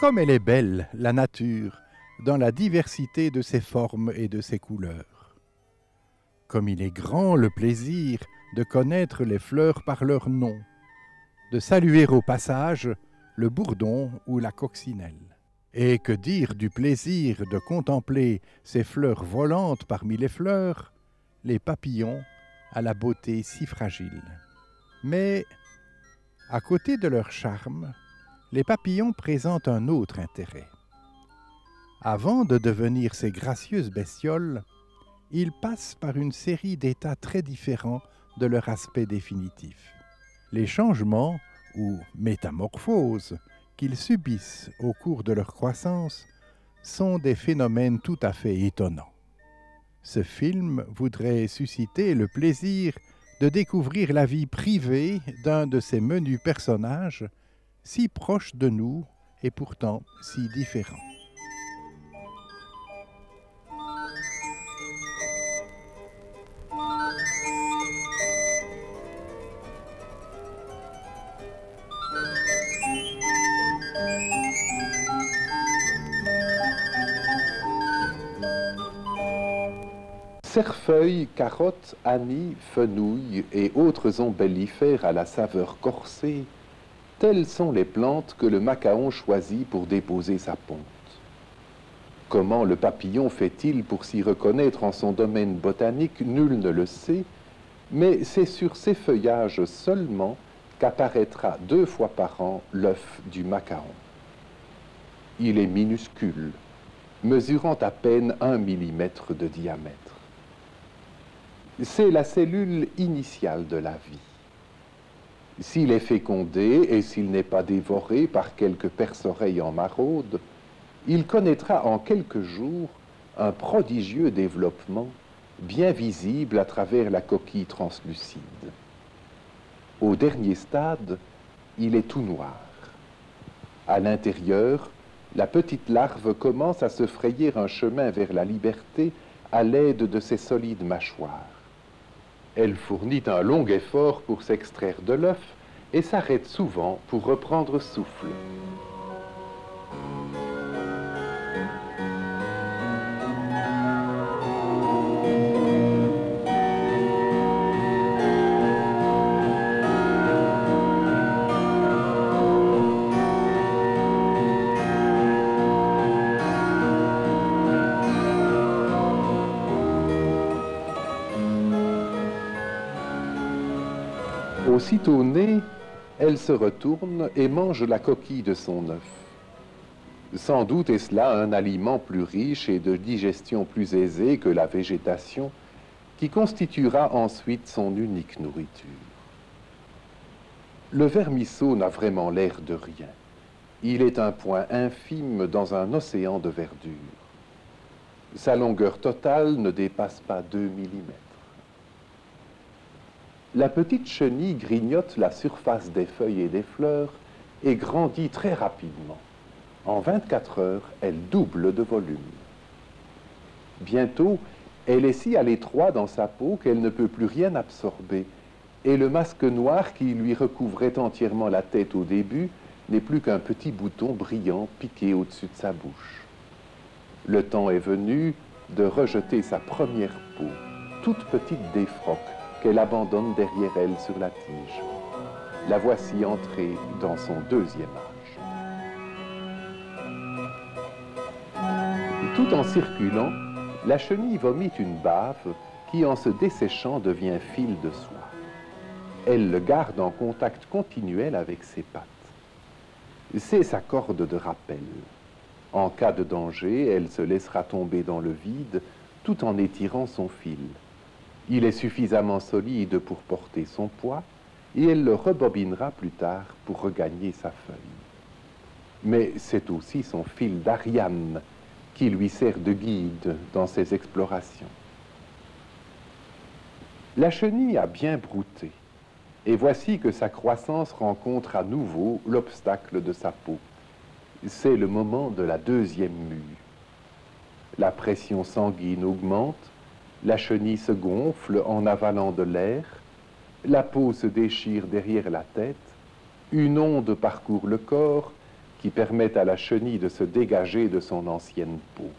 Comme elle est belle, la nature, dans la diversité de ses formes et de ses couleurs. Comme il est grand le plaisir de connaître les fleurs par leur nom, de saluer au passage le bourdon ou la coccinelle. Et que dire du plaisir de contempler ces fleurs volantes parmi les fleurs, les papillons à la beauté si fragile. Mais, à côté de leur charme, les papillons présentent un autre intérêt. Avant de devenir ces gracieuses bestioles, ils passent par une série d'états très différents de leur aspect définitif. Les changements, ou métamorphoses, qu'ils subissent au cours de leur croissance sont des phénomènes tout à fait étonnants. Ce film voudrait susciter le plaisir de découvrir la vie privée d'un de ces menus personnages si proches de nous et pourtant si différents. Cerfeuil, carottes, anis, fenouil et autres ombellifères à la saveur corsée, telles sont les plantes que le macaon choisit pour déposer sa ponte. Comment le papillon fait-il pour s'y reconnaître en son domaine botanique, nul ne le sait, mais c'est sur ces feuillages seulement qu'apparaîtra 2 fois par an l'œuf du macaon. Il est minuscule, mesurant à peine 1 millimètre de diamètre. C'est la cellule initiale de la vie. S'il est fécondé et s'il n'est pas dévoré par quelques perce-oreilles en maraude, il connaîtra en quelques jours un prodigieux développement, bien visible à travers la coquille translucide. Au dernier stade, il est tout noir. À l'intérieur, la petite larve commence à se frayer un chemin vers la liberté à l'aide de ses solides mâchoires. Elle fournit un long effort pour s'extraire de l'œuf et s'arrête souvent pour reprendre souffle. Aussitôt née, elle se retourne et mange la coquille de son œuf. Sans doute est-ce là un aliment plus riche et de digestion plus aisée que la végétation, qui constituera ensuite son unique nourriture. Le vermisseau n'a vraiment l'air de rien. Il est un point infime dans un océan de verdure. Sa longueur totale ne dépasse pas 2 millimètres. La petite chenille grignote la surface des feuilles et des fleurs et grandit très rapidement. En 24 heures, elle double de volume. Bientôt, elle est si à l'étroit dans sa peau qu'elle ne peut plus rien absorber, et le masque noir qui lui recouvrait entièrement la tête au début n'est plus qu'un petit bouton brillant piqué au-dessus de sa bouche. Le temps est venu de rejeter sa première peau, toute petite défroque, qu'elle abandonne derrière elle sur la tige. La voici entrée dans son 2e âge. Tout en circulant, la chenille vomit une bave qui, en se desséchant, devient fil de soie. Elle le garde en contact continuel avec ses pattes. C'est sa corde de rappel. En cas de danger, elle se laissera tomber dans le vide tout en étirant son fil. Il est suffisamment solide pour porter son poids et elle le rebobinera plus tard pour regagner sa feuille. Mais c'est aussi son fil d'Ariane qui lui sert de guide dans ses explorations. La chenille a bien brouté et voici que sa croissance rencontre à nouveau l'obstacle de sa peau. C'est le moment de la 2e mue. La pression sanguine augmente. La chenille se gonfle en avalant de l'air, la peau se déchire derrière la tête, une onde parcourt le corps qui permet à la chenille de se dégager de son ancienne peau.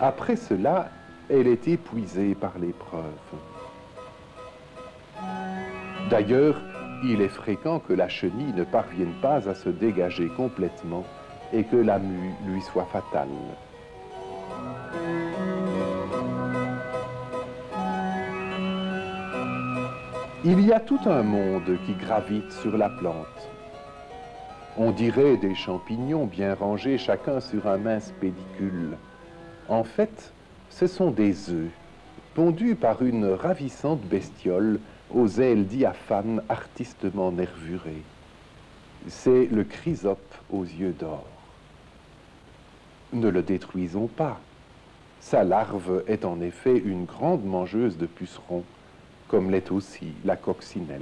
Après cela, elle est épuisée par l'épreuve. D'ailleurs, il est fréquent que la chenille ne parvienne pas à se dégager complètement et que la mue lui soit fatale. Il y a tout un monde qui gravite sur la plante. On dirait des champignons bien rangés, chacun sur un mince pédicule. En fait, ce sont des œufs, pondus par une ravissante bestiole aux ailes diaphanes artistement nervurées. C'est le chrysope aux yeux d'or. Ne le détruisons pas. Sa larve est en effet une grande mangeuse de pucerons, comme l'est aussi la coccinelle.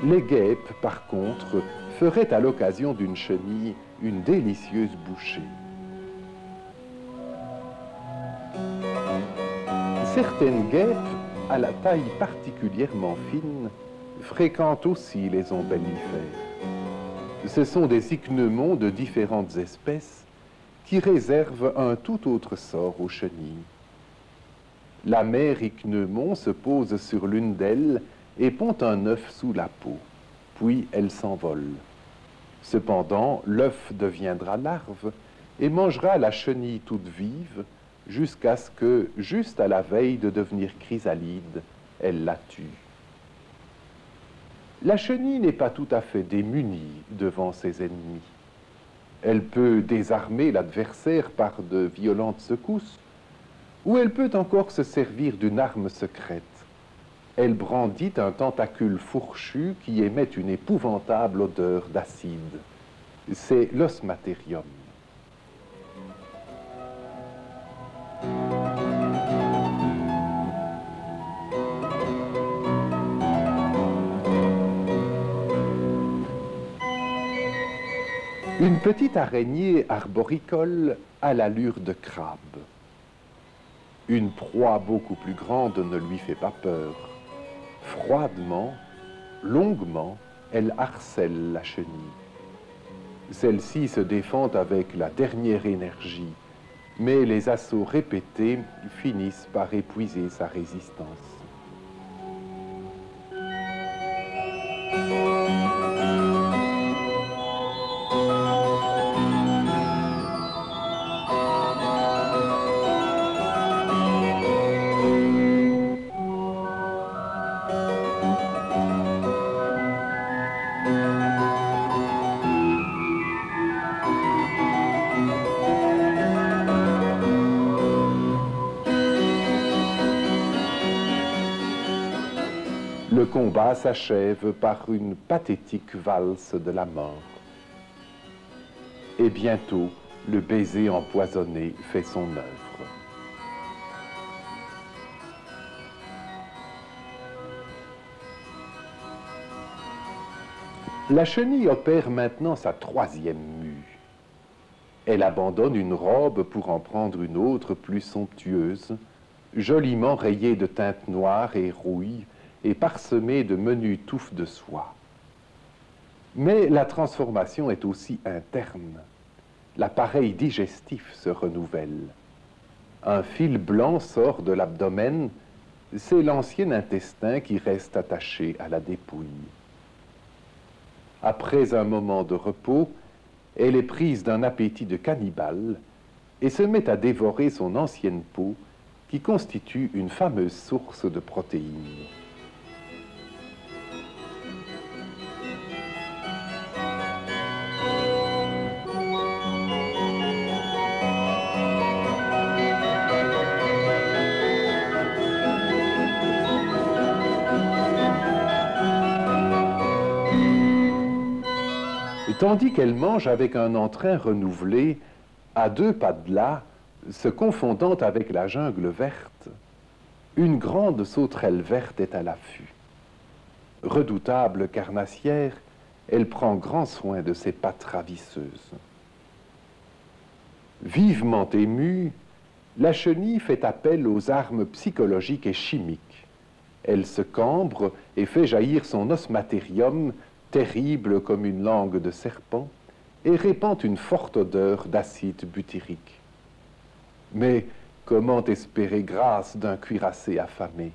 Les guêpes, par contre, feraient à l'occasion d'une chenille une délicieuse bouchée. Certaines guêpes, à la taille particulièrement fine, fréquentent aussi les ombellifères. Ce sont des ichneumons de différentes espèces qui réservent un tout autre sort aux chenilles. La mère ichneumon se pose sur l'une d'elles et pond un œuf sous la peau, puis elle s'envole. Cependant, l'œuf deviendra larve et mangera la chenille toute vive jusqu'à ce que, juste à la veille de devenir chrysalide, elle la tue. La chenille n'est pas tout à fait démunie devant ses ennemis. Elle peut désarmer l'adversaire par de violentes secousses, ou elle peut encore se servir d'une arme secrète. Elle brandit un tentacule fourchu qui émet une épouvantable odeur d'acide. C'est l'osmatérium. Une petite araignée arboricole à l'allure de crabe. Une proie beaucoup plus grande ne lui fait pas peur. Froidement, longuement, elle harcèle la chenille. Celle-ci se défend avec la dernière énergie, mais les assauts répétés finissent par épuiser sa résistance. Le combat s'achève par une pathétique valse de la mort. Et bientôt, le baiser empoisonné fait son œuvre. La chenille opère maintenant sa troisième mue. Elle abandonne une robe pour en prendre une autre plus somptueuse, joliment rayée de teintes noires et rouille, et parsemé de menues touffes de soie. Mais la transformation est aussi interne. L'appareil digestif se renouvelle. Un fil blanc sort de l'abdomen, c'est l'ancien intestin qui reste attaché à la dépouille. Après un moment de repos, elle est prise d'un appétit de cannibale et se met à dévorer son ancienne peau qui constitue une fameuse source de protéines. tandis qu'elle mange avec un entrain renouvelé, à 2 pas de là, se confondant avec la jungle verte, une grande sauterelle verte est à l'affût. Redoutable carnassière, elle prend grand soin de ses pattes ravisseuses. Vivement émue, la chenille fait appel aux armes psychologiques et chimiques. Elle se cambre et fait jaillir son osmatérium, terrible comme une langue de serpent, et répand une forte odeur d'acide butyrique. Mais comment espérer grâce d'un cuirassé affamé?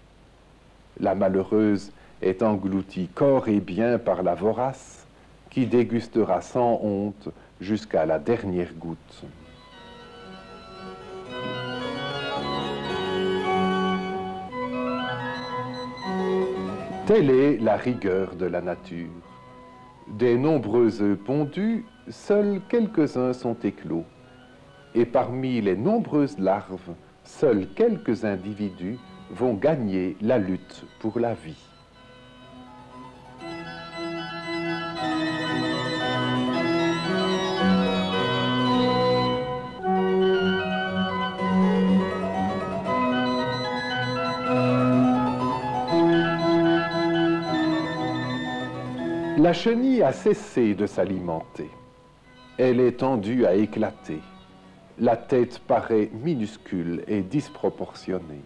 La malheureuse est engloutie corps et bien par la vorace, qui dégustera sans honte jusqu'à la dernière goutte. Telle est la rigueur de la nature. Des nombreux œufs pondus, seuls quelques-uns sont éclos. Et parmi les nombreuses larves, seuls quelques individus vont gagner la lutte pour la vie. La chenille a cessé de s'alimenter. Elle est tendue à éclater. La tête paraît minuscule et disproportionnée.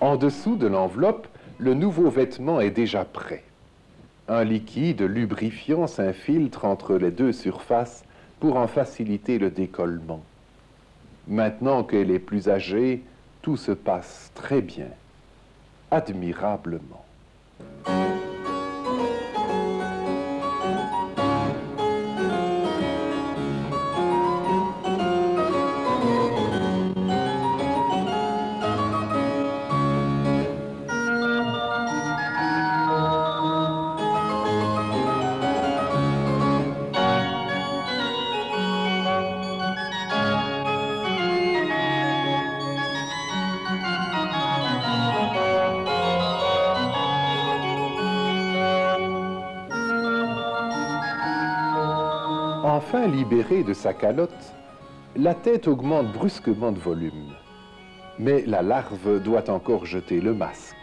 En dessous de l'enveloppe, le nouveau vêtement est déjà prêt. Un liquide lubrifiant s'infiltre entre les deux surfaces pour en faciliter le décollement. Maintenant qu'elle est plus âgée, tout se passe très bien, admirablement. Enfin libérée de sa calotte, la tête augmente brusquement de volume. Mais la larve doit encore jeter le masque.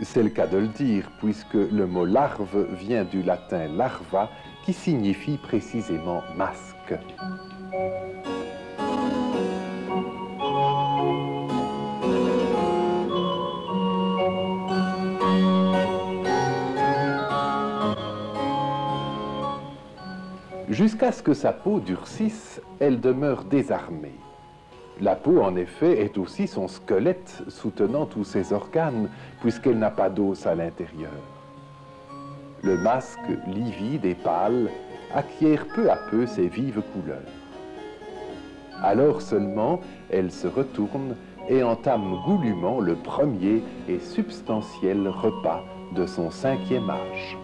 C'est le cas de le dire, puisque le mot larve vient du latin larva, qui signifie précisément masque. Jusqu'à ce que sa peau durcisse, elle demeure désarmée. La peau, en effet, est aussi son squelette soutenant tous ses organes, puisqu'elle n'a pas d'os à l'intérieur. Le masque, livide et pâle, acquiert peu à peu ses vives couleurs. Alors seulement, elle se retourne et entame goulûment le premier et substantiel repas de son 5e âge.